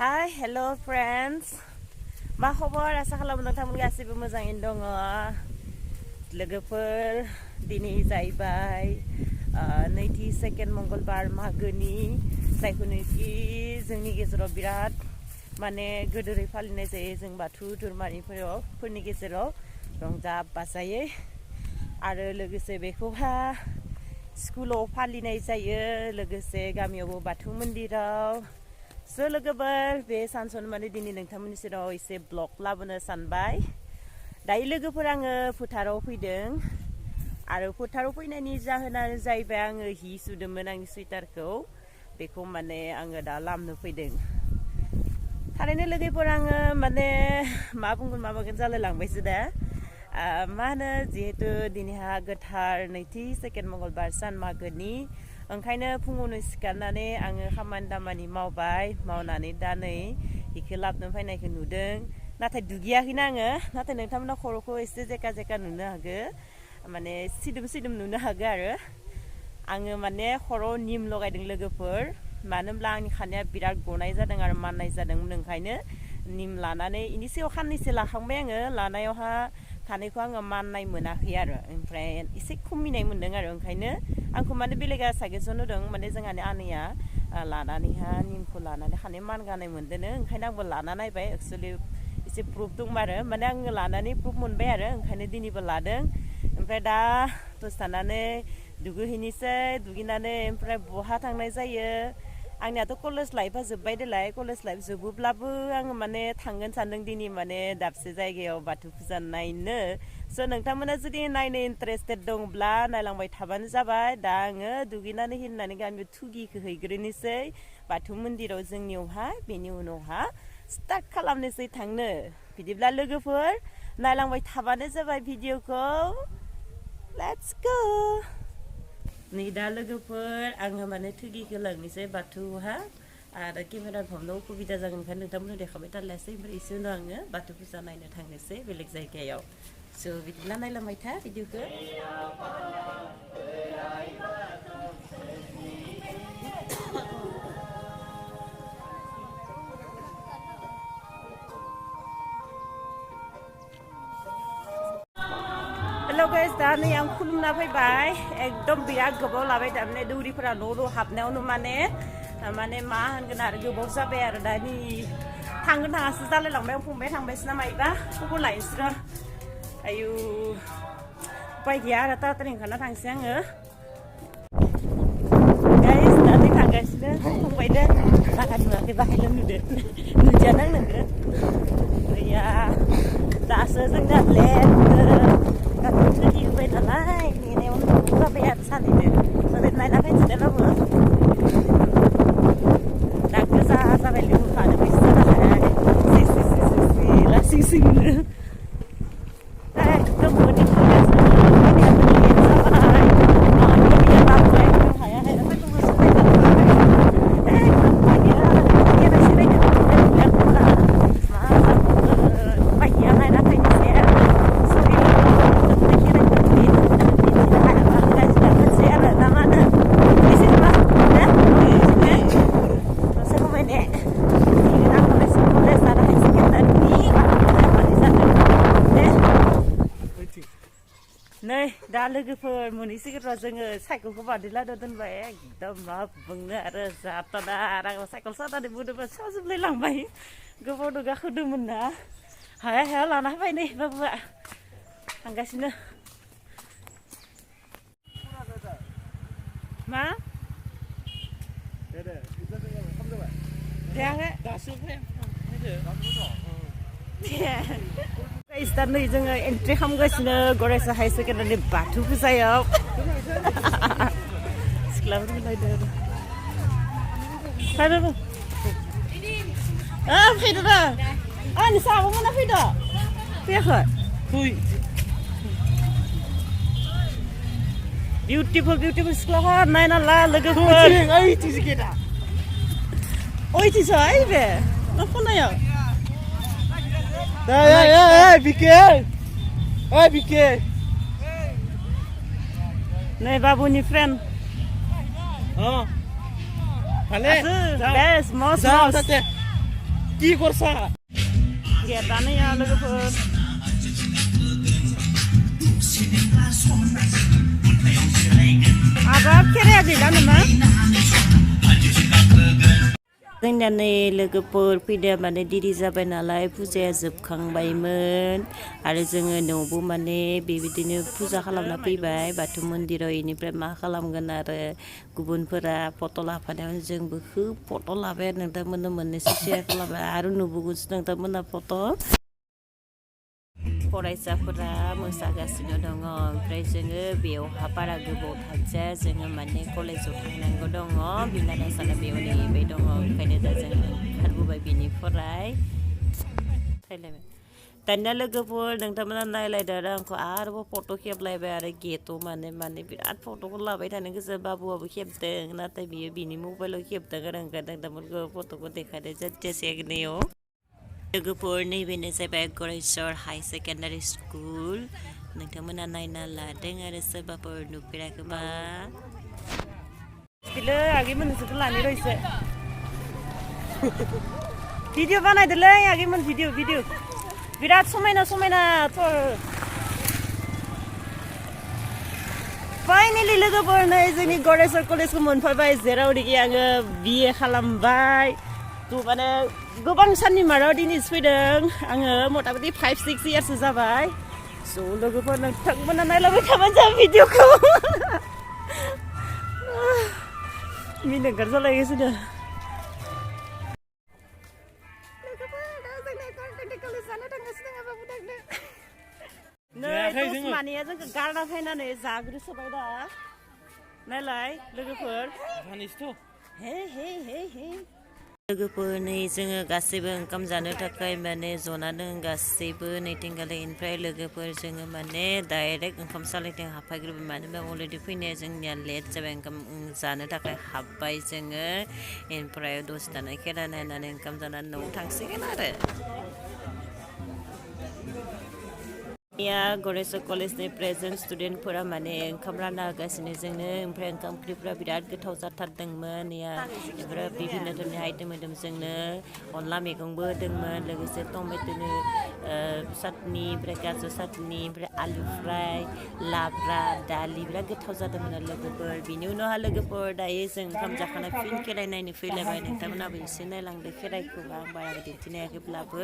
Hi, hello friends. मा खबर आसा खालामो नोंथांमोन गासिबो मोजाङैनो दङ लोगोफोर दिनै जाहैबाय नैथि सेकेन्ड मंगलबार मागोनि जायखौनोखि जोंनि गेजेराव बिराद माने गोदोरै फालिनाय जायो जों बाथौ धोरोमारिफोरनि गेजेराव रंजा बाजायै आरो लोगोसे बेखौहा स्कुलाव फालिनाय जायो लोगोसे गामियावबो बाथौ मन्दिराव So लोगोफोर बे सानसन माने दिनै नोंथांमोननि सेराव एसे ब्लग लाबोनो सानबाय दायो लोगोफोर आङो फोथाराव फैदों आरो फोथाराव फैनायनि जाहोनानो जाहैबाय आङो हि सुदोंमोन आंनि सुइटारखौ बेखौ माने आङो दा लामनो फैदों थारैनो लोगोफोर आङो माने मा बुंगोन माबागोन जालायलांबायसो दा मा होनो जिहेतु दिनैहा गोथार नैथि सेकेन्ड मंगलबार सान मागोनि ओंखायनो फुङावनो सिखारनानै आङो खामानि दामानि मावबाय मावनानै दा नै हिखौ लाबोनो फैनायखौ नुदों नाथाय दुगैयाखैना आङो नाथाय नोंथांमोना खर'खौ एसे जेका नुनो हागो माने सिदोम नुनो हागो आरो आङो माने खर'आव निम लगायदों लोगोफोर मानो होनब्ला आंनि खानाया बिराद गनाय जादों आरो माननाय जादोंमोन ओंखायनो निम लानानै इनि सायाव खाननैसो लाखांबाय आङो लानायावहा खानायखौ आङो माननाय मोनाखै आरो ओमफ्राय एसे खमिनाय मोनदों आरो ओंखायनो आंखौ माने बेलेगा साजेसन होदों माने जोंहानि आनैया लानानैहा निमखौ लानानै खानाय मान गानाय मोनदोंनो ओंखायनो आंबो लाना नायबाय एक्सुवेलि एसे प्रुफ दंमोन आरो माने आङो लानानै प्रुफ मोनबाय आरो ओंखायनो दिनैबो लादों ओमफ्राय दा दसे थानानै दुगैहैनोसै दुगैनानै ओमफ्राय बहा थांनाय जायो आंनियाथ' कलेज लाइफआ जोब्बाय देलाय कलेज लाइफ जोबोब्लाबो आङो माने थांगोन सानदों दिनै माने दाबसे जायगायाव बाथौ फुजा नायनो स' नोंथांमोना जुदि नायनो इन्टारेस्टेड दंब्ला नायलांबाय थाबानो जाबाय दा आङो दुगैनानै हिननानै गामियाव थुगिखौ हैग्रोनोसै बाथौ मन्दिराव जोंनियावहा बेनि उनावहा स्टार्ट खालामनोसै थांनो बिदिब्ला लोगोफोर नायलांबाय थाबानो जाबाय भिडिअखौ लेट्स गो नै दा लोगोफोर आङो माने थुगिखौ लांनोसै बाथौहा आरो केमेरा हमनो उसुबिदा जागोन ओंखायनो नोंथांमोननो देखाबाय थारलासै ओमफ्राय एसे उनाव आङो बाथौ फुजा नायनो थांनोसै बेलेग जायगायाव स' बिदिब्ला नायलांबाय था भिडिअखौ हेल' गाइस दा नै आं खुलुमना फैबाय एकदम बिराद गोबाव लाबाय थारमाने दौरिफोरा न' हाबनायावनो माने मा होनगोन आरो गोबाव जाबाय आरो दा नै थांगोन थाङासो जालायलांबाय आं फंबाय थांबायसो ना मायोबा खबर लायनोसै र' आयु उपाय गैया आरो तारातारि ओंखारना थांसै आङो गाइस दा नै थांगासिनो फंबायदो बाहा नुवाखै बाहायल' नुदो नुदिया नांनांगोन गैया दासो जोंना लेट थुगि होबाय नालाय नेनायावनो जाबाय आरो सानैदो ओमफ्राय नायना फैनोसैलाबो दा गोजा जाबाय लोगो खानो फैसा जाबाय लासिंसिंनो एकदम मोदै नै दा लोगोफोर मोनहैसिगोन र' जोङो साइकेलखौ बादिलादो दोनबाय एकदम मा बुंनो आरो जाथादा आं साइकेल सादानै बुदोंबा साजोबलाय लांबाय गोबावनो गाखोदोंमोन ना हाया लाना फैबाय नै बाबुआ थांगासिनो मा दा नै जोङो एन्ट्रि खालामगासिनो गरेस्वर हायार सेकेन्डारि बाथौ फुजायाव सिख्लाफोर नायदो फैदो दा आंनि साहाबो मोना फैदो फैयाखै बिउटिफुल सिख्लाफोर नायना ला लोगोफोर ओइथिंसो ओइ बे मा खनायाव Hey, BK! Nih babunya friend. Oh. Best, most. Ki korsa. Gerdaनो ya लोगोफोर Abab खेराया गैला नामा जोंनिया नै लोगोफोर फैदो माने दिरि जाबाय नालाय फुजाया जोबखांबायमोन आरो जोङो न'आवबो माने बेबायदिनो फुजा खालामना फैबाय बाथौ मन्दिराव इनिफ्राय मा खालामगोन आरो गुबुनफोरा फट' लाफानायाव जोंबो फट' लाबाय आरो नोंथांमोननो मोननैसो शेयार खालामबाय आरो नुबोगोनसो नोंथांमोनहा फट' फरायसाफोरा मोसागासिनो दङ ओमफ्राय जोङो बेयावहा बारा गोबाव थाजाया जोङो माने कलेजाव थांनांगौ दङ बिनानाव साना बेयाव नेबाय दङ ओंखायनो दा जों ओंखारबोबाय बिनिफ्राय थायलायबाय दानिया लोगोफोर नोंथांमोना नायलायदो आरो आंखौ आरोबाव फट' खेबलायबाय आरो गेटआव माने बिराद फट'खौ लाबाय थानो गोसो बाबुआबो खेबदों नाथाय बियो बिनि मबाइलाव खेबदों आरो ओंखायनो नोंथांमोनखौ फट'खौ देखायदों जाथियासेगनियाव लोगोफोर नैबेनो जाबाय गरेस्वर हाई सेकेन्डारि स्कुल नोंथांमोना नायना लादों आरो सोरबाफोर नुफेराखैबा बिलो आगै मोननैसोखौ लानि रइसे भिडिअ बानायदोलै आगैमोन भिडिअ बिराद समायना फाइनेलि लोगोफोर नै जोंनि गरेस्वर कलेजखौ मोनफैबाय जेरावनोखि आङो BA खालामबाय थ' माने गोबां साननि माराव दिनै फैदों आङो मथा मथि 5-6 इयार्ससो जाबाय स' लोगोफोर नोंथांमोना नायलाबाय थाबानो जाबाय भिडिअखौ मिनिनो ओंखारजालायगासिनो नै दसमानिया जोंखौ गारना फैनानै जाग्रोसोबाय दा नायलाय लोगोफोर लोगोफोर नै जोङो गासैबो ओंखाम जानो थाखाय माने जना दं गासैबो नैथिंगालैनिफ्राय लोगोफोर जोङो माने डाइरेक्ट ओंखाम सालायथिं हाबफैग्रोबाय मानो होनबा अलरेडि फैनाया जोंनिया लेट जाबाय ओंखाम जानो थाखाय हाबबाय जोङो ओमफ्राय दसे थानाय खेला नायनानै ओंखाम जानानै न'आव थांसिगोन आरो गरेस्वर कलेजनि प्रेजेन्ट स्टुडेन्टफोरा माने ओंखाम रानना होगासिनो जोंनो ओमफ्राय ओंखाम ओंख्रिफ्रा बिराद गोथाव जाथारदोंमोन ओमफ्राय बिभिन्न धरननि आइटेम होदों जोंनो अनला मैगंबो होदोंमोन लोगोसे टमेट'नि चाटनि ओमफ्राय गाजर चाटनि ओमफ्राय आलु फ्राय लाब्रा दालि बिराद गोथाव जादोंमोन आरो लोगोफोर बिनि उनावहा लोगोफोर दायो जों ओंखाम जाखाना फिन खेराइ नायनो फैलायबाय नोंथांमोनाबो एसे नायलांदो खेराइखौ आं बारा दिन्थिनो हायाखैब्लाबो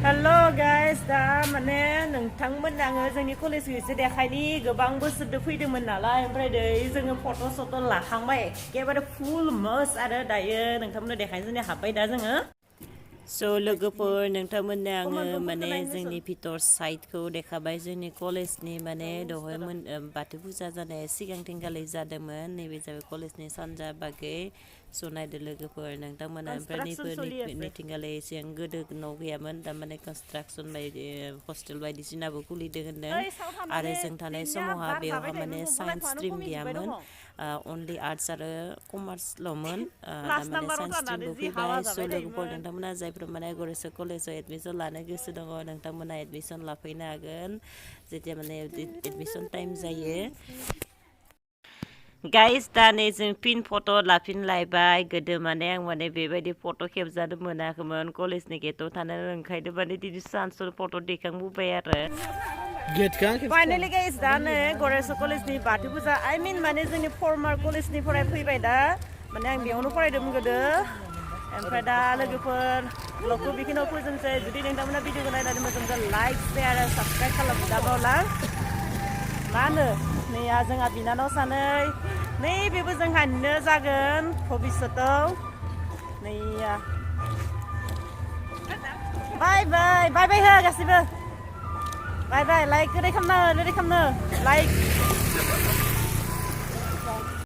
हेलो गाइस दा माने नोंथांमोन आङो जोंनि कलेजखौ एसे देखायनि गोबां बोसोरदो फैदोंमोन नालाय ओमफ्राय दै जोङो फट' सट' लाखांबाय एखेबारे फुल मस्त आरो दायो नोंथांमोननो देखायनो जोंनि हाबबाय दा जोङो स' लोगोफोर नोंथांमोननो आङो माने जोंनि भितर साइडखौ देखाबाय जोंनि कलेजनि माने दहायमोन बाथौ फुजा जानाया सिगांथिंगालै जादोंमोन नैबे जाबाय कलेजनि सानजा बागै स' नायदो लोगोफोर नोंथांमोना ओमफ्राय नैथिंगालाय एसेबां गोदो न' गैयामोन थारमाने कनस्ट्राक्सन बायदि हस्टेल बायदिसिनाबो खुलिदों होनदों आरो जों थानाय समावहा बेयावहा माने साइन्स स्ट्रिम गैयामोन अनलि आर्टस आरो कमार्सल'मोन थारमाने साइन्स स्ट्रिमबो फैबाय स' लोगोफोर नोंथांमोना जायफोर माने गरेस्वर कलेजाव एडमिसन लानो गोसो दङ नोंथांमोना एडमिसन लाफैनो हागोन जेथिया माने एडमिसन टाइम जायो गाइस दा नै जों फिन फट' लाफिनलायबाय गोदो माने आं माने बेबायदि फट' खेबजानो मोनाखैमोन कलेजनि गेटआव थानो ओंखायनो माने दिनै सानसे फट' दैखांबोबाय आरो फाइनालि गाइस दा नै गरेस्वर कलेजनि बाथौ फुजा आइ मिन माने जोंनि फर्मार कलेजनिफ्राय फैबाय दा माने आं बेयावनो फरायदोंमोन गोदो ओमफ्राय दा लोगोफोर ब्लगखौ बेखिनियाव फोजोबनोसै जुदि नोंथांमोना भिडिअखौ नायनानै मोजां मोजां लाइक शेयार आरो साबस्क्राइब खालामनो दाबावला मा होनो नैया जोंहा बिनानाव सानै नैबेबो जोंहानिनो जागोन भबिष्यताव नैया बाय बाय बाय बाय हो गासिबो बाय बाय लाइक रेडि खालामनो लाइक